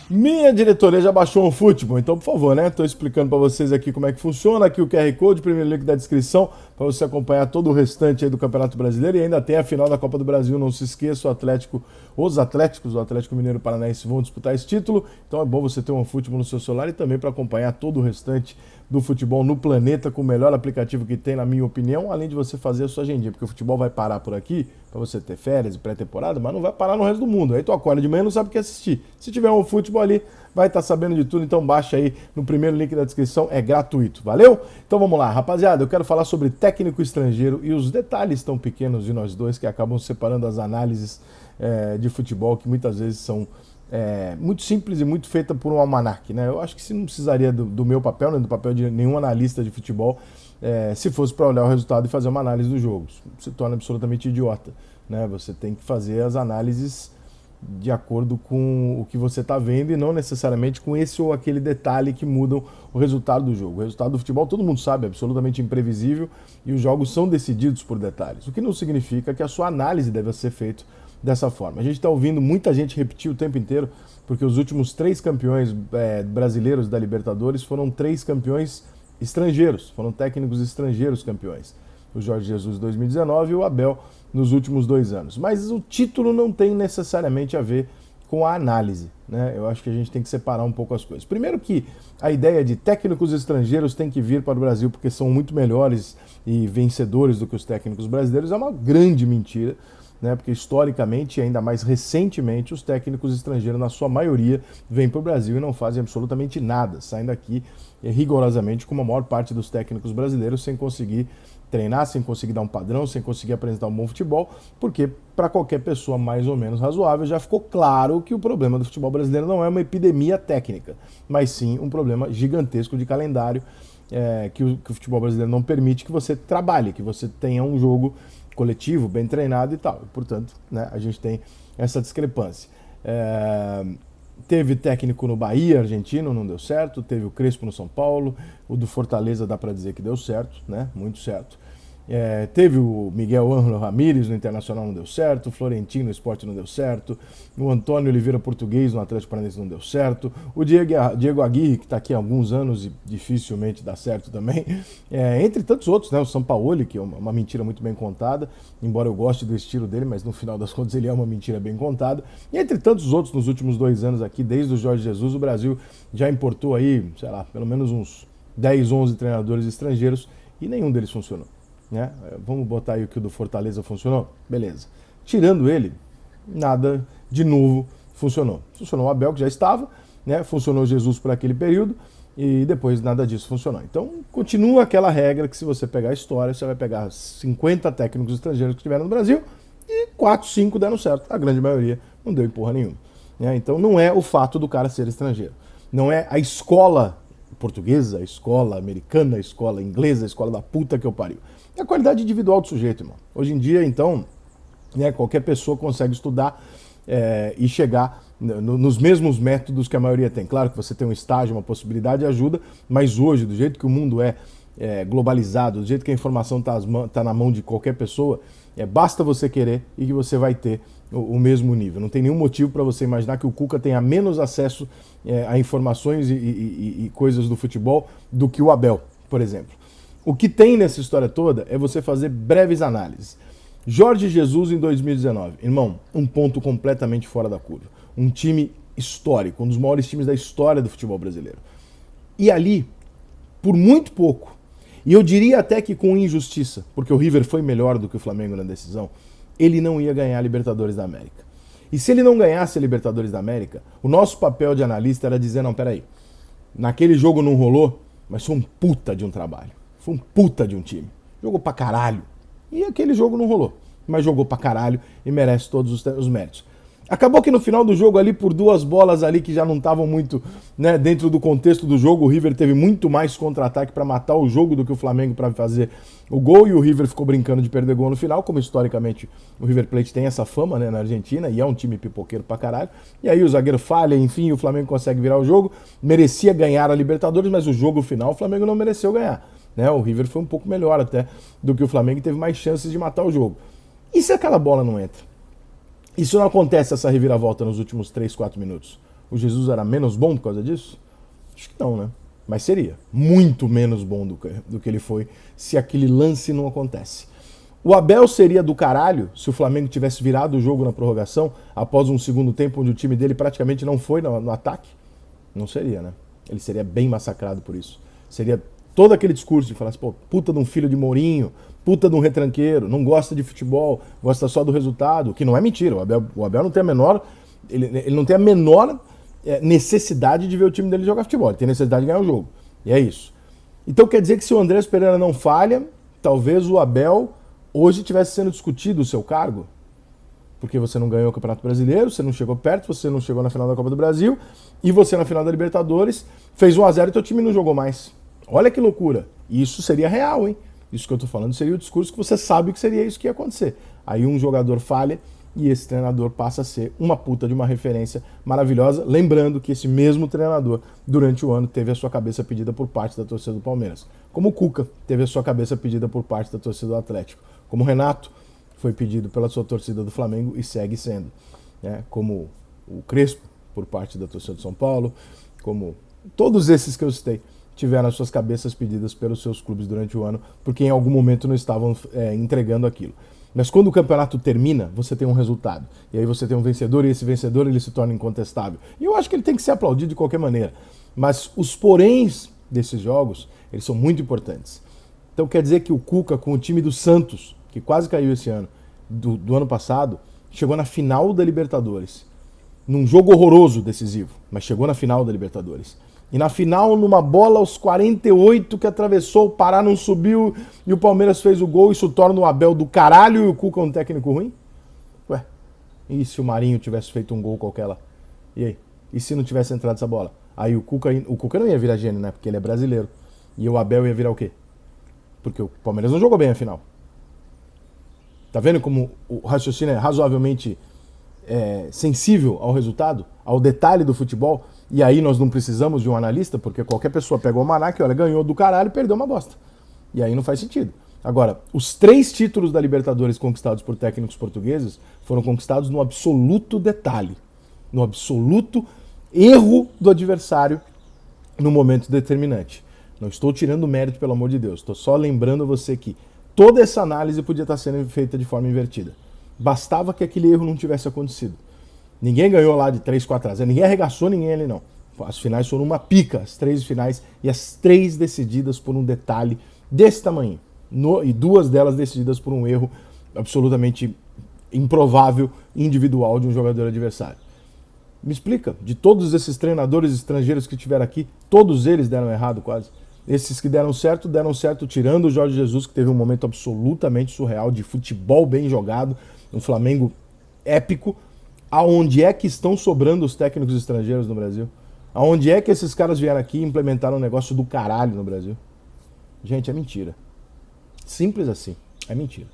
Minha diretoria já baixou o futebol, então por favor, né? Estou explicando para vocês aqui como é que funciona. Aqui o QR Code, primeiro link da descrição, para você acompanhar todo o restante aí do Campeonato Brasileiro. E ainda tem a final da Copa do Brasil, não se esqueça, os Atléticos, o Atlético Mineiro e o Paranaense vão disputar esse título. Então é bom você ter um futebol no seu celular e também para acompanhar todo o restante do futebol no planeta, com o melhor aplicativo que tem, na minha opinião, além de você fazer a sua agendinha, porque o futebol vai parar por aqui, para você ter férias e pré-temporada, mas não vai parar no resto do mundo. Aí tu acorda de manhã e não sabe o que assistir. Se tiver um futebol ali, vai estar sabendo de tudo, então baixa aí no primeiro link da descrição, é gratuito, valeu? Então vamos lá, rapaziada, eu quero falar sobre técnico estrangeiro e os detalhes tão pequenos de nós dois que acabam separando as análises de futebol, que muitas vezes são muito simples e muito feita por um almanaque, né? Eu acho que se não precisaria do meu papel, nem do papel de nenhum analista de futebol, se fosse para olhar o resultado e fazer uma análise dos jogos. Se torna absolutamente idiota, né? Você tem que fazer as análises de acordo com o que você está vendo e não necessariamente com esse ou aquele detalhe que mudam o resultado do jogo. O resultado do futebol, todo mundo sabe, é absolutamente imprevisível e os jogos são decididos por detalhes, o que não significa que a sua análise deve ser feita dessa forma. A gente está ouvindo muita gente repetir o tempo inteiro, porque os últimos 3 campeões brasileiros da Libertadores foram 3 campeões estrangeiros, foram técnicos estrangeiros campeões. O Jorge Jesus em 2019 e o Abel nos últimos 2 anos. Mas o título não tem necessariamente a ver com a análise, né? Eu acho que a gente tem que separar um pouco as coisas. Primeiro que a ideia de técnicos estrangeiros tem que vir para o Brasil porque são muito melhores e vencedores do que os técnicos brasileiros é uma grande mentira, né? Porque historicamente e ainda mais recentemente os técnicos estrangeiros, na sua maioria, vêm para o Brasil e não fazem absolutamente nada, saem daqui rigorosamente como a maior parte dos técnicos brasileiros sem conseguir treinar, sem conseguir dar um padrão, sem conseguir apresentar um bom futebol, porque para qualquer pessoa mais ou menos razoável já ficou claro que o problema do futebol brasileiro não é uma epidemia técnica, mas sim um problema gigantesco de calendário que o futebol brasileiro não permite que você trabalhe, que você tenha um jogo coletivo, bem treinado e tal. E, portanto, né, a gente tem essa discrepância. Teve técnico no Bahia, argentino, não deu certo. Teve o Crespo no São Paulo. O do Fortaleza dá para dizer que deu certo, né? Muito certo. Teve o Miguel Ángel Ramírez no Internacional, não deu certo. O Florentino no Sport não deu certo. O Antônio Oliveira Português no Atlético Paranaense não deu certo. O Diego Aguirre, que está aqui há alguns anos e dificilmente dá certo também. Entre tantos outros, né? O Sampaoli, que é uma mentira muito bem contada, embora eu goste do estilo dele, mas no final das contas ele é uma mentira bem contada. E entre tantos outros nos últimos 2 anos aqui, desde o Jorge Jesus, o Brasil já importou aí, sei lá, pelo menos uns 10, 11 treinadores estrangeiros e nenhum deles funcionou. Né? Vamos botar aí o que o do Fortaleza funcionou? Beleza. Tirando ele, nada de novo funcionou. Funcionou o Abel, que já estava, né? Funcionou Jesus por aquele período e depois nada disso funcionou. Então, continua aquela regra que se você pegar a história, você vai pegar 50 técnicos estrangeiros que estiveram no Brasil e 4, 5 deram certo. A grande maioria não deu em porra nenhuma. Né? Então, não é o fato do cara ser estrangeiro. Não é a escola portuguesa, a escola americana, a escola inglesa, a escola da puta que eu pariu. É a qualidade individual do sujeito, irmão. Hoje em dia, então, né, qualquer pessoa consegue estudar e chegar nos mesmos métodos que a maioria tem. Claro que você tem um estágio, uma possibilidade, ajuda, mas hoje, do jeito que o mundo é globalizado, do jeito que a informação está na mão de qualquer pessoa, basta você querer e que você vai ter o mesmo nível. Não tem nenhum motivo para você imaginar que o Cuca tenha menos acesso a informações e coisas do futebol do que o Abel, por exemplo. O que tem nessa história toda é você fazer breves análises. Jorge Jesus em 2019, irmão, um ponto completamente fora da curva. Um time histórico, um dos maiores times da história do futebol brasileiro. E ali, por muito pouco, e eu diria até que com injustiça, porque o River foi melhor do que o Flamengo na decisão, ele não ia ganhar a Libertadores da América. E se ele não ganhasse a Libertadores da América, o nosso papel de analista era dizer, não, peraí, naquele jogo não rolou, mas foi um puta de um trabalho. Foi um puta de um time. Jogou pra caralho. E aquele jogo não rolou. Mas jogou pra caralho e merece todos os méritos. Acabou que no final do jogo ali, por 2 bolas ali que já não estavam muito, né, dentro do contexto do jogo, o River teve muito mais contra-ataque para matar o jogo do que o Flamengo para fazer o gol, e o River ficou brincando de perder gol no final, como historicamente o River Plate tem essa fama, né, na Argentina, e é um time pipoqueiro pra caralho. E aí o zagueiro falha, enfim, o Flamengo consegue virar o jogo, merecia ganhar a Libertadores, mas o jogo final o Flamengo não mereceu ganhar. Né? O River foi um pouco melhor até do que o Flamengo e teve mais chances de matar o jogo. E se aquela bola não entra? Isso não acontece, essa reviravolta, nos últimos 3, 4 minutos. O Jesus era menos bom por causa disso? Acho que não, né? Mas seria muito menos bom do que ele foi se aquele lance não acontece. O Abel seria do caralho se o Flamengo tivesse virado o jogo na prorrogação após um segundo tempo onde o time dele praticamente não foi no ataque? Não seria, né? Ele seria bem massacrado por isso. Seria todo aquele discurso de falar assim, pô, puta de um filho de Mourinho, puta de um retranqueiro, não gosta de futebol, gosta só do resultado, que não é mentira. O Abel não tem a menor, ele não tem a menor necessidade de ver o time dele jogar futebol, ele tem necessidade de ganhar o jogo. E é isso. Então quer dizer que se o Andrés Pereira não falha, talvez o Abel hoje estivesse sendo discutido o seu cargo, porque você não ganhou o Campeonato Brasileiro, você não chegou perto, você não chegou na final da Copa do Brasil, e você na final da Libertadores fez 1-0 e teu time não jogou mais. Olha que loucura. Isso seria real, hein? Isso que eu tô falando seria o discurso que você sabe que seria isso que ia acontecer. Aí um jogador falha e esse treinador passa a ser uma puta de uma referência maravilhosa, lembrando que esse mesmo treinador, durante o ano, teve a sua cabeça pedida por parte da torcida do Palmeiras. Como o Cuca teve a sua cabeça pedida por parte da torcida do Atlético. Como o Renato foi pedido pela sua torcida do Flamengo e segue sendo. Né? Como o Crespo, por parte da torcida do São Paulo, como todos esses que eu citei, tiveram as suas cabeças pedidas pelos seus clubes durante o ano, porque em algum momento não estavam entregando aquilo. Mas quando o campeonato termina, você tem um resultado. E aí você tem um vencedor, e esse vencedor ele se torna incontestável. E eu acho que ele tem que ser aplaudido de qualquer maneira. Mas os poréns desses jogos, eles são muito importantes. Então quer dizer que o Cuca, com o time do Santos, que quase caiu esse ano, do ano passado, chegou na final da Libertadores. Num jogo horroroso decisivo, mas chegou na final da Libertadores. E na final, numa bola aos 48 que atravessou, o Pará não subiu e o Palmeiras fez o gol, isso torna o Abel do caralho e o Cuca um técnico ruim? Ué, e se o Marinho tivesse feito um gol qualquer lá? E aí? E se não tivesse entrado essa bola? Aí o Cuca não ia virar gênio, né? Porque ele é brasileiro. E o Abel ia virar o quê? Porque o Palmeiras não jogou bem a final. Tá vendo como o raciocínio é razoavelmente sensível ao resultado, ao detalhe do futebol? E aí nós não precisamos de um analista, porque qualquer pessoa pega o almanaque, olha, ganhou do caralho e perdeu uma bosta. E aí não faz sentido. Agora, os 3 títulos da Libertadores conquistados por técnicos portugueses foram conquistados no absoluto detalhe, no absoluto erro do adversário no momento determinante. Não estou tirando mérito, pelo amor de Deus, estou só lembrando você que toda essa análise podia estar sendo feita de forma invertida. Bastava que aquele erro não tivesse acontecido. Ninguém ganhou lá de 3-4-0, ninguém arregaçou ninguém ali não. As finais foram uma pica, as 3 finais, e as 3 decididas por um detalhe desse tamanho. E 2 delas decididas por um erro absolutamente improvável, individual de um jogador adversário. Me explica, de todos esses treinadores estrangeiros que tiveram aqui, todos eles deram errado quase. Esses que deram certo tirando o Jorge Jesus, que teve um momento absolutamente surreal de futebol bem jogado, um Flamengo épico. Aonde é que estão sobrando os técnicos estrangeiros no Brasil? Aonde é que esses caras vieram aqui e implementaram um negócio do caralho no Brasil? Gente, é mentira. Simples assim, é mentira.